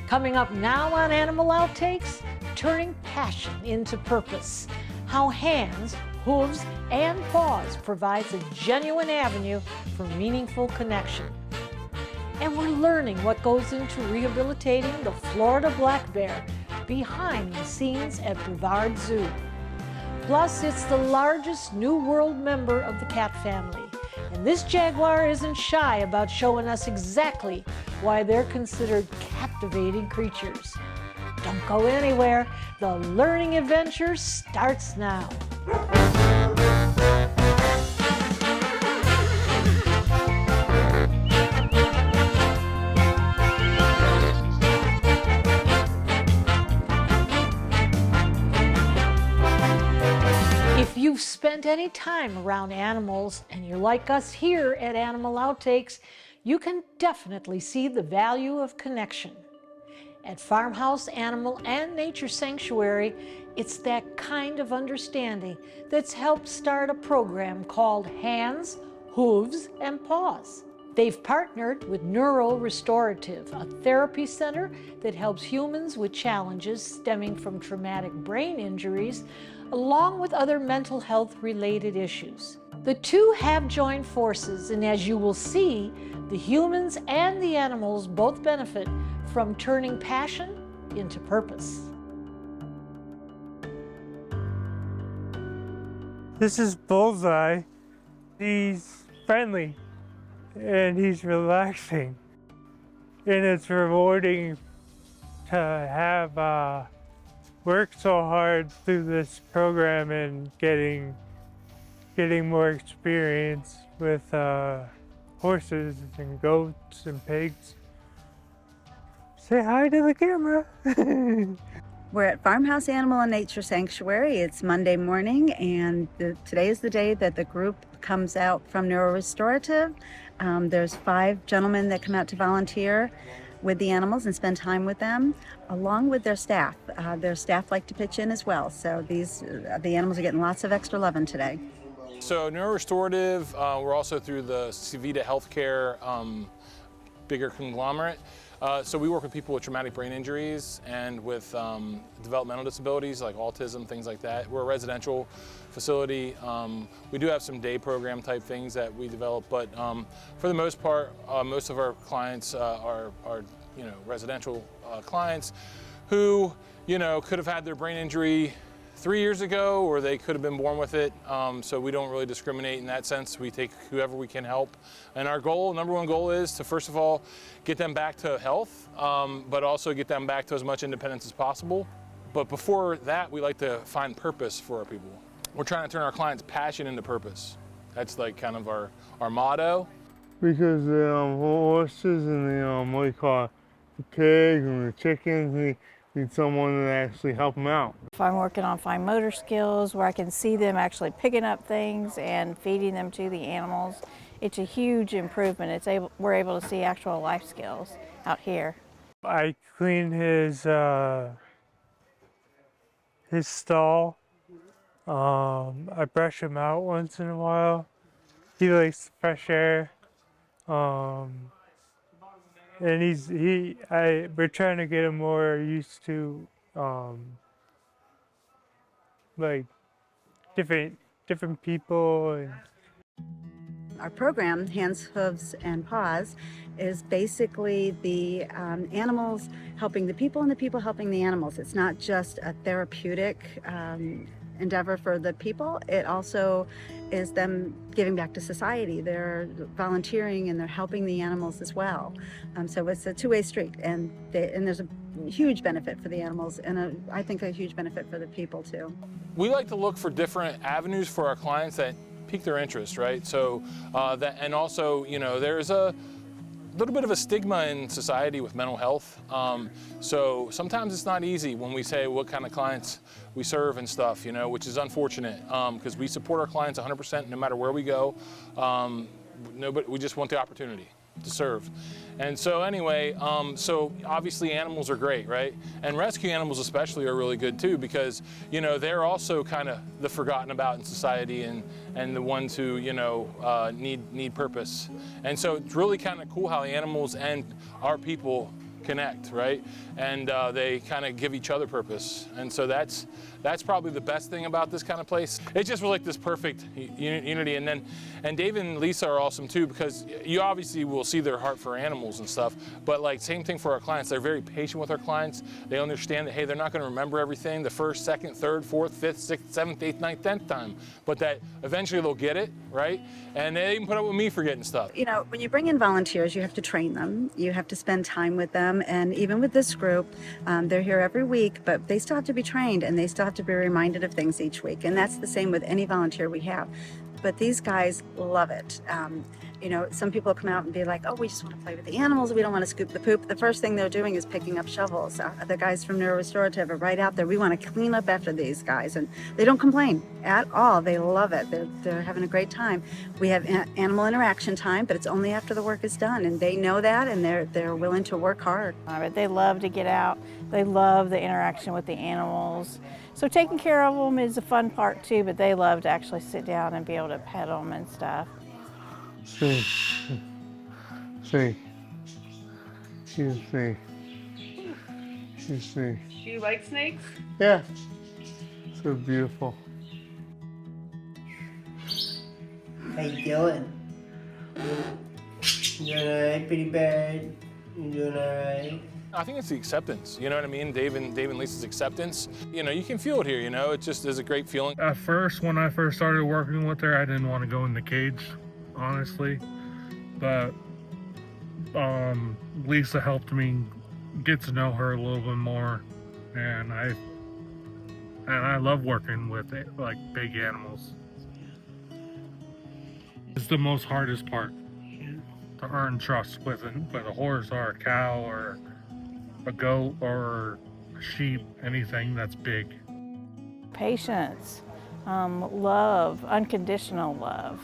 Coming up now on Animal Outtakes, turning passion into purpose. How hands, hooves, and paws provides a genuine avenue for meaningful connection. And we're learning what goes into rehabilitating the Florida black bear behind the scenes at Brevard Zoo. Plus, it's the largest New World member of the cat family. And this jaguar isn't shy about showing us exactly why they're considered captivating creatures. Don't go anywhere. The learning adventure starts now. If you've spent any time around animals and you're like us here at Animal Outtakes, you can definitely see the value of connection. At Farmhouse Animal and Nature Sanctuary, it's that kind of understanding that's helped start a program called Hands, Hooves, and Paws. They've partnered with NeuroRestorative, a therapy center that helps humans with challenges stemming from traumatic brain injuries, along with other mental health related issues. The two have joined forces, and as you will see, the humans and the animals both benefit from turning passion into purpose. This is Bullseye. He's friendly and he's relaxing, and it's rewarding to have worked so hard through this program and getting more experience with horses and goats and pigs. Say hi to the camera. We're at Farmhouse Animal and Nature Sanctuary. It's Monday morning, and today is the day that the group comes out from NeuroRestorative. There's 5 gentlemen that come out to volunteer with the animals and spend time with them, along with their staff. Their staff like to pitch in as well, so the animals are getting lots of extra loving today. So NeuroRestorative, we're also through the Civita Healthcare bigger conglomerate. So we work with people with traumatic brain injuries and with developmental disabilities like autism, things like that. We're a residential facility. We do have some day program type things that we develop, but for the most part, most of our clients are residential clients who could have had their brain injury 3 years ago, or they could have been born with it. So we don't really discriminate in that sense. We take whoever we can help. And our goal, number one goal, is to first of all get them back to health, but also get them back to as much independence as possible. But before that, we like to find purpose for our people. We're trying to turn our clients' passion into purpose. That's like kind of our motto. Because the horses and the what do you call it, the pigs and the chickens, need someone to actually help them out. If I'm working on fine motor skills where I can see them actually picking up things and feeding them to the animals, it's a huge improvement. We're able to see actual life skills out here. I clean his stall. I brush him out once in a while. He likes fresh air. And we're trying to get him more used to like different people. Our program, Hands, Hooves, and Paws, is basically the animals helping the people and the people helping the animals. It's not just a therapeutic endeavor for the people. It also is them giving back to society. They're volunteering and they're helping the animals as well. So it's a two-way street, and there's a huge benefit for the animals, and I think a huge benefit for the people too. We like to look for different avenues for our clients that pique their interest, right? So and also, there's a little bit of a stigma in society with mental health. So sometimes it's not easy when we say what kind of clients we serve and stuff, which is unfortunate, because we support our clients 100% no matter where we go. We just want the opportunity to serve. And so anyway, so obviously animals are great, right? And rescue animals especially are really good too, because they're also kind of the forgotten about in society, and the ones who need purpose. And so it's really kind of cool how animals and our people connect, right? And they kind of give each other purpose. And so that's probably the best thing about this kind of place. It's just like this perfect unity. And Dave and Lisa are awesome too, because you obviously will see their heart for animals and stuff, but like same thing for our clients. They're very patient with our clients. They understand that, hey, they're not going to remember everything the first, second, third, fourth, fifth, sixth, seventh, eighth, ninth, 10th time, but that eventually they'll get it, right? And they even put up with me forgetting stuff. You know, when you bring in volunteers, you have to train them. You have to spend time with them. And even with this group, they're here every week, but they still have to be trained and they still have to be reminded of things each week. And that's the same with any volunteer we have. But these guys love it. You know, some people come out and be like, oh, we just want to play with the animals. We don't want to scoop the poop. The first thing they're doing is picking up shovels. The guys from NeuroRestorative are right out there. We want to clean up after these guys. And they don't complain at all. They love it. They're having a great time. We have animal interaction time, but it's only after the work is done. And they know that, and they're willing to work hard. But they love to get out. They love the interaction with the animals. So taking care of them is a fun part too, but they love to actually sit down and be able to pet them and stuff. See. You see. You see. Do you like snakes? Yeah. So beautiful. How you doing? You doing alright, pretty bad? You doing alright? I think it's the acceptance, you know what I mean? Dave and Lisa's acceptance. You know, you can feel it here, you know? It just is a great feeling. At first, when I first started working with her, I didn't want to go in the cage, honestly. But Lisa helped me get to know her a little bit more, and I love working with like big animals. It's the most hardest part, to earn trust with a horse or a cow or a goat or a sheep, anything that's big. Patience, love, unconditional love.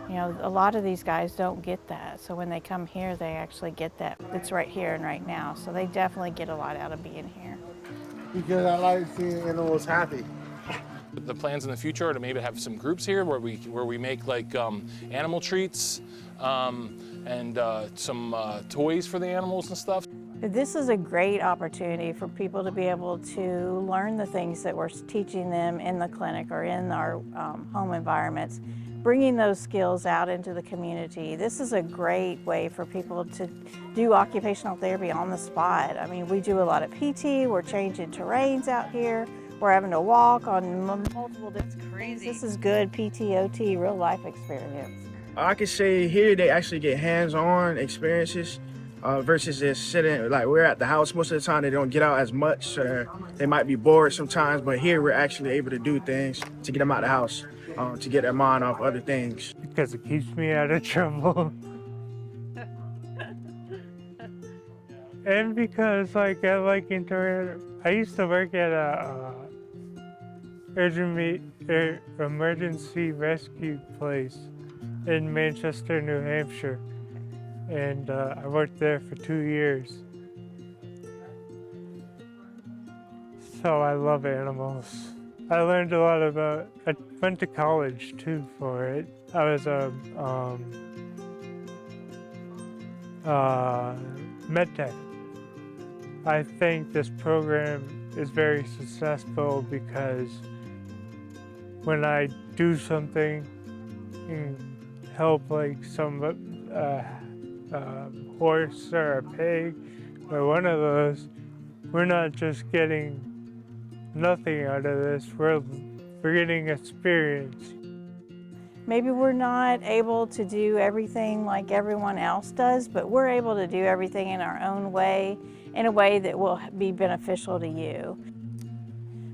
You know, a lot of these guys don't get that. So when they come here, they actually get that. It's right here and right now. So they definitely get a lot out of being here. Because I like seeing animals happy. The plans in the future are to maybe have some groups here where we make like animal treats and some toys for the animals and stuff. This is a great opportunity for people to be able to learn the things that we're teaching them in the clinic or in our home environments, bringing those skills out into the community. This is a great way for people to do occupational therapy on the spot. I mean, we do a lot of PT, we're changing terrains out here, we're having to walk on multiple different things. This is good PTOT, real life experience. I could say here they actually get hands-on experiences versus just sitting, like we're at the house most of the time, they don't get out as much, so they might be bored sometimes, but here we're actually able to do things to get them out of the house, to get their mind off other things. Because it keeps me out of trouble. And because like I like I used to work at a emergency rescue place in Manchester, New Hampshire. And I worked there for 2 years. So I love animals. I learned a lot about, I went to college too for it. I was a med tech. I think this program is very successful because when I do something and help like some horse or a pig or one of those, we're not just getting nothing out of this, we're getting experience. Maybe we're not able to do everything like everyone else does, but we're able to do everything in our own way, in a way that will be beneficial to you.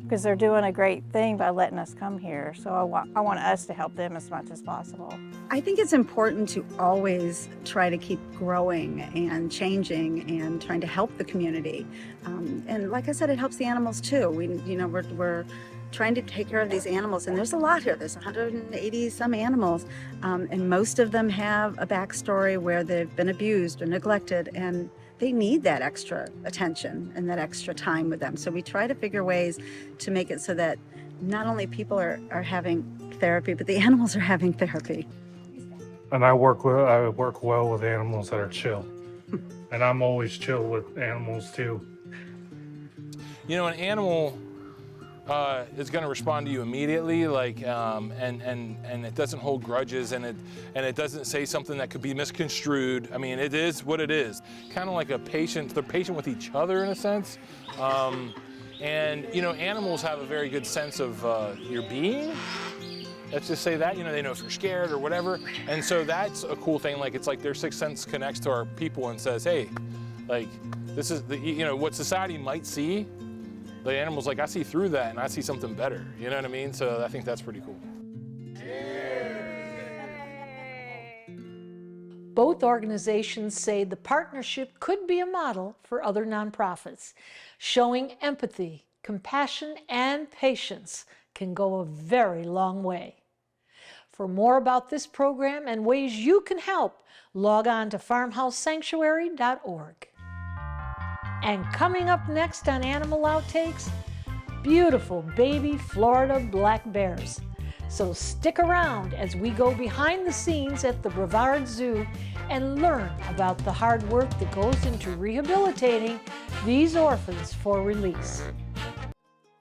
Because they're doing a great thing by letting us come here, so I want us to help them as much as possible. I think it's important to always try to keep growing and changing and trying to help the community. And like I said, it helps the animals too. We're trying to take care of these animals, and there's a lot here. There's 180 some animals, and most of them have a backstory where they've been abused or neglected, and they need that extra attention and that extra time with them. So we try to figure ways to make it so that not only people are having therapy, but the animals are having therapy. And I work well with animals that are chill. And I'm always chill with animals too. You know, an animal is going to respond to you immediately, like, and it doesn't hold grudges, and it doesn't say something that could be misconstrued. I mean, it is what it is. Kind of like a patient. They're patient with each other in a sense. And you know, animals have a very good sense of your being. Let's just say that, you know, they know if you're scared or whatever. And so that's a cool thing. Like, it's like their sixth sense connects to our people and says, hey, like, this is the, you know, what society might see, the animal's like, I see through that and I see something better. You know what I mean? So I think that's pretty cool. Both organizations say the partnership could be a model for other nonprofits. Showing empathy, compassion, and patience can go a very long way. For more about this program and ways you can help, log on to farmhousesanctuary.org. And coming up next on Animal Outtakes, beautiful baby Florida black bears. So stick around as we go behind the scenes at the Brevard Zoo and learn about the hard work that goes into rehabilitating these orphans for release.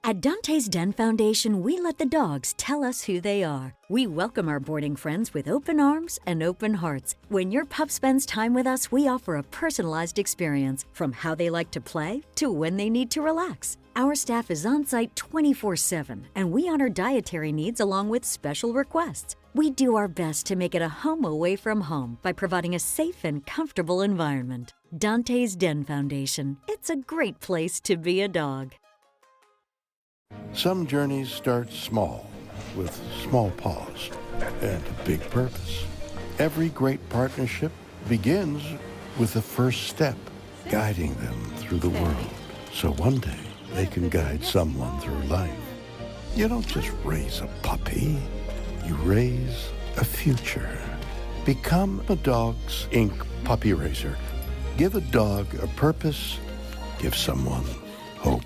At Dante's Den Foundation, we let the dogs tell us who they are. We welcome our boarding friends with open arms and open hearts. When your pup spends time with us, we offer a personalized experience, from how they like to play to when they need to relax. Our staff is on site 24/7, and we honor dietary needs along with special requests. We do our best to make it a home away from home by providing a safe and comfortable environment. Dante's Den Foundation. It's a great place to be a dog. Some journeys start small, with small paws and a big purpose. Every great partnership begins with the first step, guiding them through the world, so one day they can guide someone through life. You don't just raise a puppy, you raise a future. Become a Dogs Inc. puppy raiser. Give a dog a purpose, give someone hope.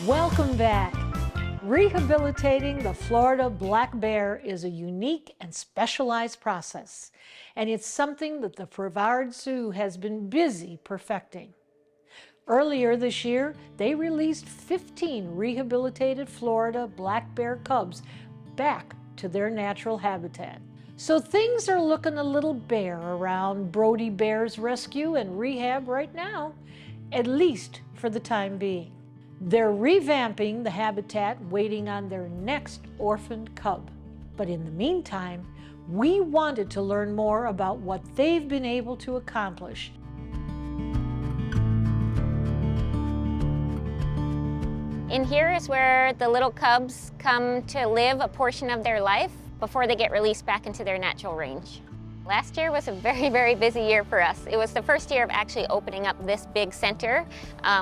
Welcome back. Rehabilitating the Florida black bear is a unique and specialized process, and it's something that the Brevard Zoo has been busy perfecting. Earlier this year, they released 15 rehabilitated Florida black bear cubs back to their natural habitat. So things are looking a little bare around Brody Bear's rescue and rehab right now, at least for the time being. They're revamping the habitat, waiting on their next orphaned cub. But in the meantime, we wanted to learn more about what they've been able to accomplish. In here is where the little cubs come to live a portion of their life before they get released back into their natural range. Last year was a very, very busy year for us. It was the first year of actually opening up this big center.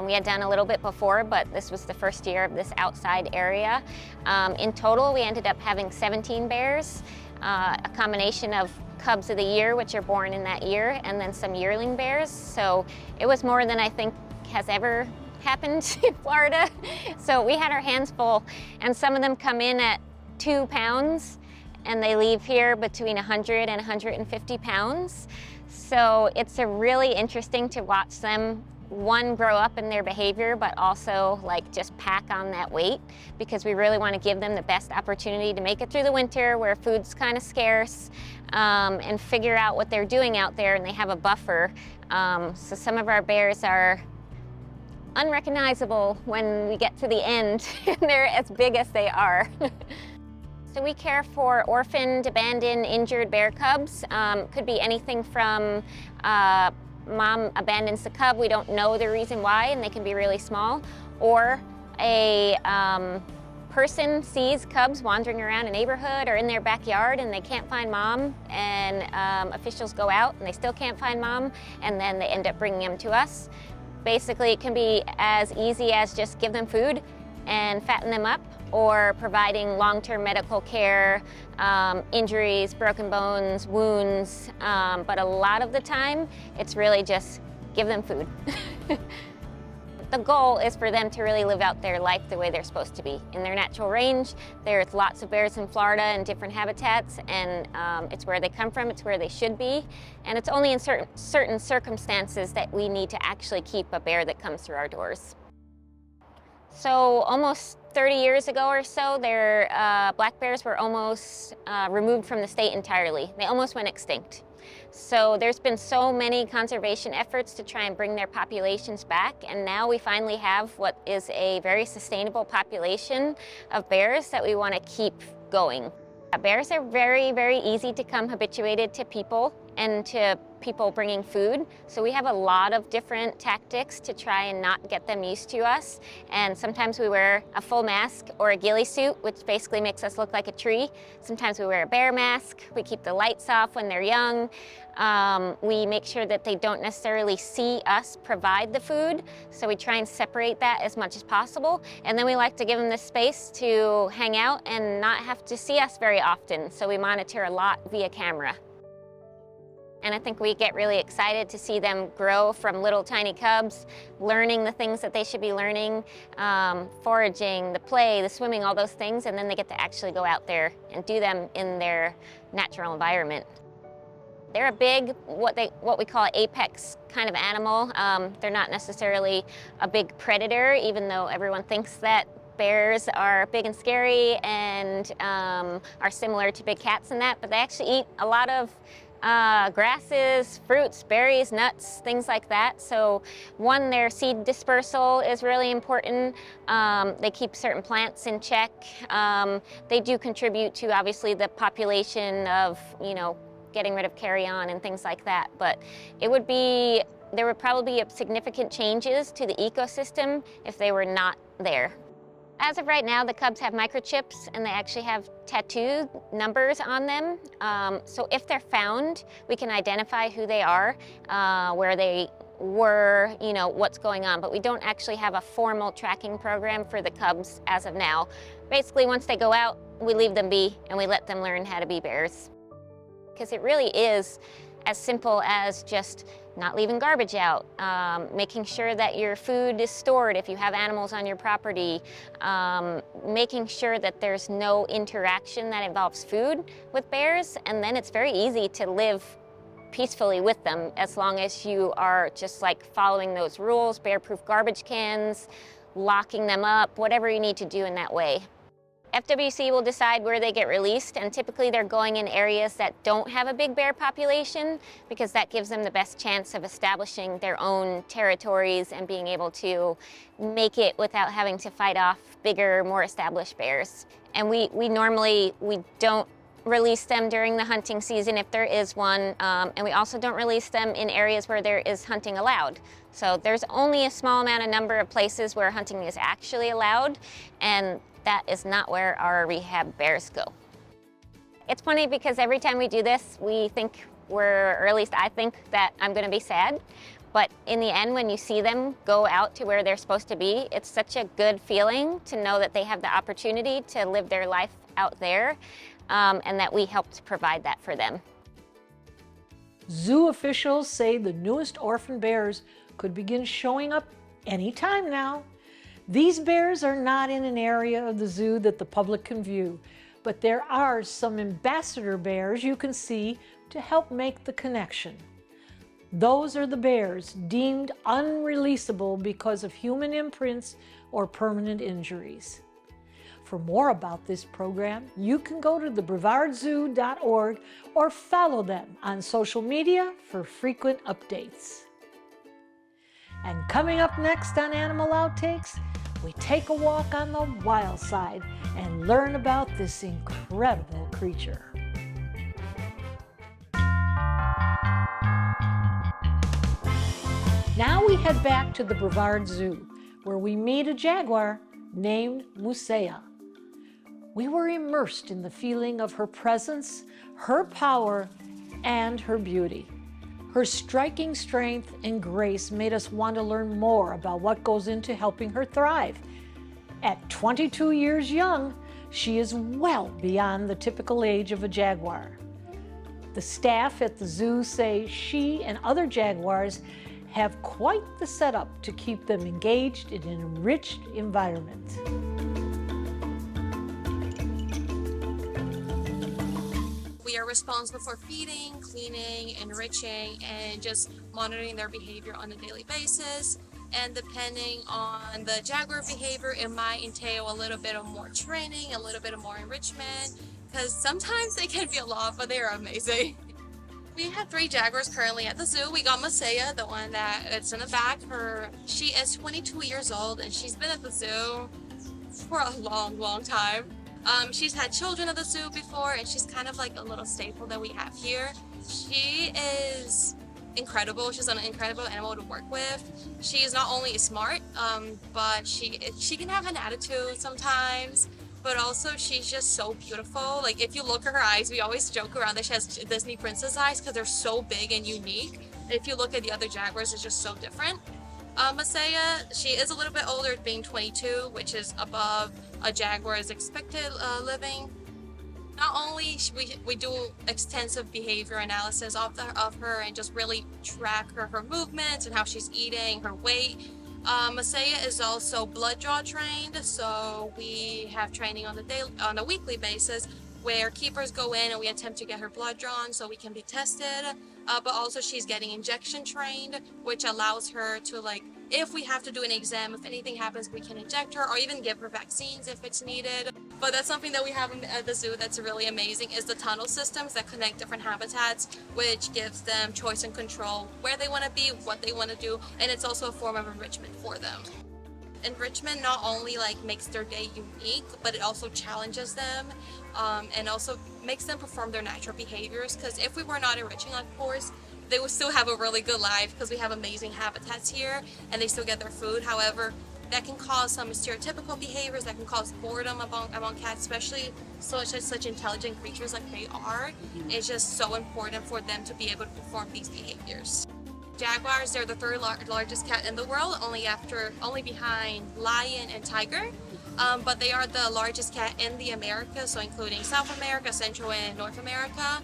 We had done a little bit before, but this was the first year of this outside area. In total, we ended up having 17 bears, a combination of cubs of the year, which are born in that year, and then some yearling bears. So it was more than I think has ever happened in Florida. So we had our hands full, and some of them come in at 2 pounds, and they leave here between 100 and 150 pounds. So it's a really interesting to watch them, one, grow up in their behavior, but also like just pack on that weight, because we really want to give them the best opportunity to make it through the winter where food's kind of scarce, and figure out what they're doing out there, and they have a buffer. So some of our bears are unrecognizable when we get to the end, and they're as big as they are. So we care for orphaned, abandoned, injured bear cubs. Could be anything from mom abandons the cub, we don't know the reason why, and they can be really small, or a person sees cubs wandering around a neighborhood or in their backyard and they can't find mom, and officials go out and they still can't find mom, and then they end up bringing them to us. Basically, it can be as easy as just give them food and fatten them up, or providing long-term medical care, injuries, broken bones, wounds, but a lot of the time, it's really just give them food. The goal is for them to really live out their life the way they're supposed to be. In their natural range, there's lots of bears in Florida in different habitats, and it's where they come from, it's where they should be. And it's only in certain circumstances that we need to actually keep a bear that comes through our doors. So almost 30 years ago or so, black bears were almost removed from the state entirely. They almost went extinct. So there's been so many conservation efforts to try and bring their populations back, and now we finally have what is a very sustainable population of bears that we want to keep going. Bears are very, very easy to become habituated to people and to people bringing food. So we have a lot of different tactics to try and not get them used to us. And sometimes we wear a full mask or a ghillie suit, which basically makes us look like a tree. Sometimes we wear a bear mask. We keep the lights off when they're young. We make sure that they don't necessarily see us provide the food. So we try and separate that as much as possible. And then we like to give them the space to hang out and not have to see us very often. So we monitor a lot via camera. And I think we get really excited to see them grow from little tiny cubs, learning the things that they should be learning, foraging, the play, the swimming, all those things, and then they get to actually go out there and do them in their natural environment. They're a big, what we call an apex kind of animal. They're not necessarily a big predator, even though everyone thinks that bears are big and scary and are similar to big cats and that, but they actually eat a lot of grasses, fruits, berries, nuts, things like that. So one, their seed dispersal is really important. They keep certain plants in check. They do contribute to obviously the population of, getting rid of carrion and things like that. But there would probably be significant changes to the ecosystem if they were not there. As of right now, the cubs have microchips and they actually have tattoo numbers on them. So if they're found, we can identify who they are, where they were, what's going on. But we don't actually have a formal tracking program for the cubs as of now. Basically, once they go out, we leave them be and we let them learn how to be bears. Because it really is as simple as just not leaving garbage out, making sure that your food is stored if you have animals on your property, making sure that there's no interaction that involves food with bears, and then it's very easy to live peacefully with them as long as you are just like following those rules, bear-proof garbage cans, locking them up, whatever you need to do in that way. FWC will decide where they get released, and typically they're going in areas that don't have a big bear population because that gives them the best chance of establishing their own territories and being able to make it without having to fight off bigger, more established bears. And we normally don't release them during the hunting season if there is one, and we also don't release them in areas where there is hunting allowed. So there's only a small number of places where hunting is actually allowed, and that is not where our rehab bears go. It's funny because every time we do this, we think or at least I think that I'm gonna be sad. But in the end, when you see them go out to where they're supposed to be, it's such a good feeling to know that they have the opportunity to live their life out there, and that we helped provide that for them. Zoo officials say the newest orphan bears could begin showing up anytime now. These bears are not in an area of the zoo that the public can view, but there are some ambassador bears you can see to help make the connection. Those are the bears deemed unreleasable because of human imprints or permanent injuries. For more about this program, you can go to thebrevardζoo.org or follow them on social media for frequent updates. And coming up next on Animal Outtakes, we take a walk on the wild side and learn about this incredible creature. Now we head back to the Brevard Zoo, where we meet a jaguar named Musea. We were immersed in the feeling of her presence, her power, and her beauty. Her striking strength and grace made us want to learn more about what goes into helping her thrive. At 22 years young, she is well beyond the typical age of a jaguar. The staff at the zoo say she and other jaguars have quite the setup to keep them engaged in an enriched environment. We are responsible for feeding, cleaning, enriching, and just monitoring their behavior on a daily basis. And depending on the Jaguar behavior, it might entail a little bit of more training, a little bit of more enrichment, because sometimes they can be a lot, but they are amazing. We have 3 Jaguars currently at the zoo. We got Masaya, the one that's in the back. She is 22 years old, and she's been at the zoo for a long, long time. She's had children at the zoo before, and she's kind of like a little staple that we have here. She is incredible. She's an incredible animal to work with. She is not only smart, but she can have an attitude sometimes, but also she's just so beautiful. Like, if you look at her eyes, we always joke around that she has Disney princess eyes because they're so big and unique. If you look at the other Jaguars, it's just so different. Masaya, she is a little bit older, being 22, which is above a Jaguar's expected living. Not only we do extensive behavior analysis of her and just really track her movements and how she's eating, her weight. Masaya is also blood draw trained, so we have training on a weekly basis where keepers go in and we attempt to get her blood drawn so we can be tested. But also she's getting injection trained, which allows her to, like, if we have to do an exam, if anything happens, we can inject her or even give her vaccines if it's needed. But that's something that we have at the zoo that's really amazing, is the tunnel systems that connect different habitats, which gives them choice and control where they want to be, what they want to do, and it's also a form of enrichment for them. Enrichment not only makes their day unique, but it also challenges them and also makes them perform their natural behaviors, because if we were not enriching, of course, they would still have a really good life because we have amazing habitats here and they still get their food. However, that can cause some stereotypical behaviors, that can cause boredom among cats, especially such intelligent creatures like they are. It's just so important for them to be able to perform these behaviors. Jaguars, they're the 3rd largest cat in the world, only behind lion and tiger. But they are the largest cat in the Americas, so including South America, Central and North America.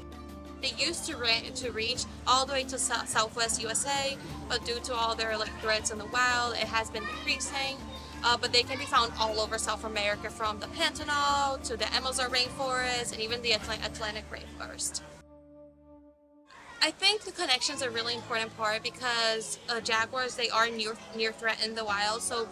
They used to reach all the way to Southwest USA, but due to all their threats in the wild, it has been decreasing. But they can be found all over South America, from the Pantanal to the Amazon rainforest and even the Atlantic rainforest. I think the connection's a really important part because Jaguars, they are near threat in the wild. So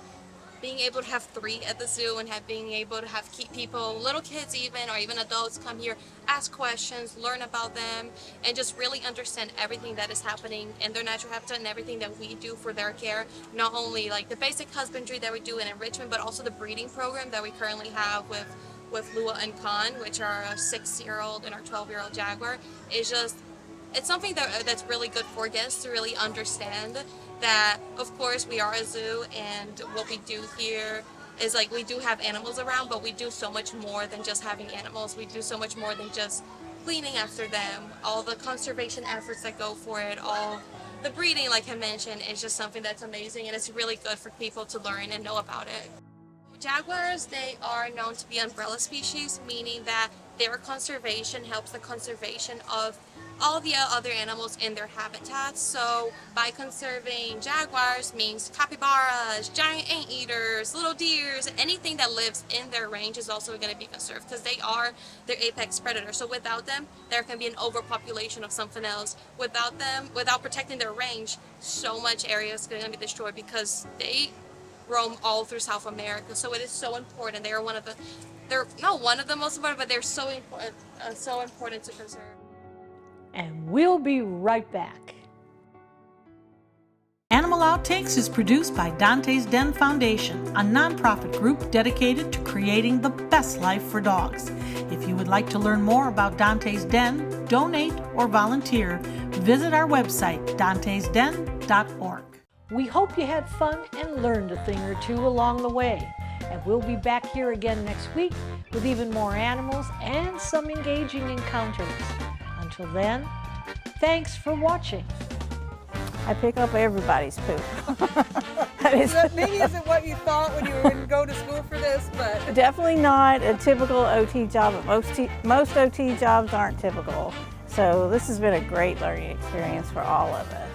being able to have 3 at the zoo and being able to keep people, little kids even, or even adults, come here, ask questions, learn about them, and just really understand everything that is happening in their natural habitat and everything that we do for their care. Not only the basic husbandry that we do in enrichment, but also the breeding program that we currently have with Lua and Khan, which are a 6-year-old and our 12-year-old Jaguar. It's something that's really good for guests to really understand that, of course, we are a zoo, and what we do here is we do have animals around, but we do so much more than just having animals. We do so much more than just cleaning after them. All the conservation efforts that go for it, all the breeding, like I mentioned, is just something that's amazing, and it's really good for people to learn and know about it. Jaguars, they are known to be umbrella species, meaning that their conservation helps the conservation of all the other animals in their habitats. So by conserving jaguars means capybaras, giant anteaters, little deers, anything that lives in their range is also going to be conserved because they are their apex predator. So without them, there can be an overpopulation of something else. Without them, without protecting their range, so much area is going to be destroyed because they roam all through South America. So it is so important. They are they're not one of the most important, but they're so important to preserve. And we'll be right back. Animal Outtakes is produced by Dante's Den Foundation, a nonprofit group dedicated to creating the best life for dogs. If you would like to learn more about Dante's Den, donate, or volunteer, visit our website, dantesden.org. We hope you had fun and learned a thing or two along the way. And we'll be back here again next week with even more animals and some engaging encounters. Until then, thanks for watching. I pick up everybody's poop. Maybe isn't what you thought when you were going to go to school for this, but... Definitely not a typical OT job. Most OT jobs aren't typical. So this has been a great learning experience for all of us.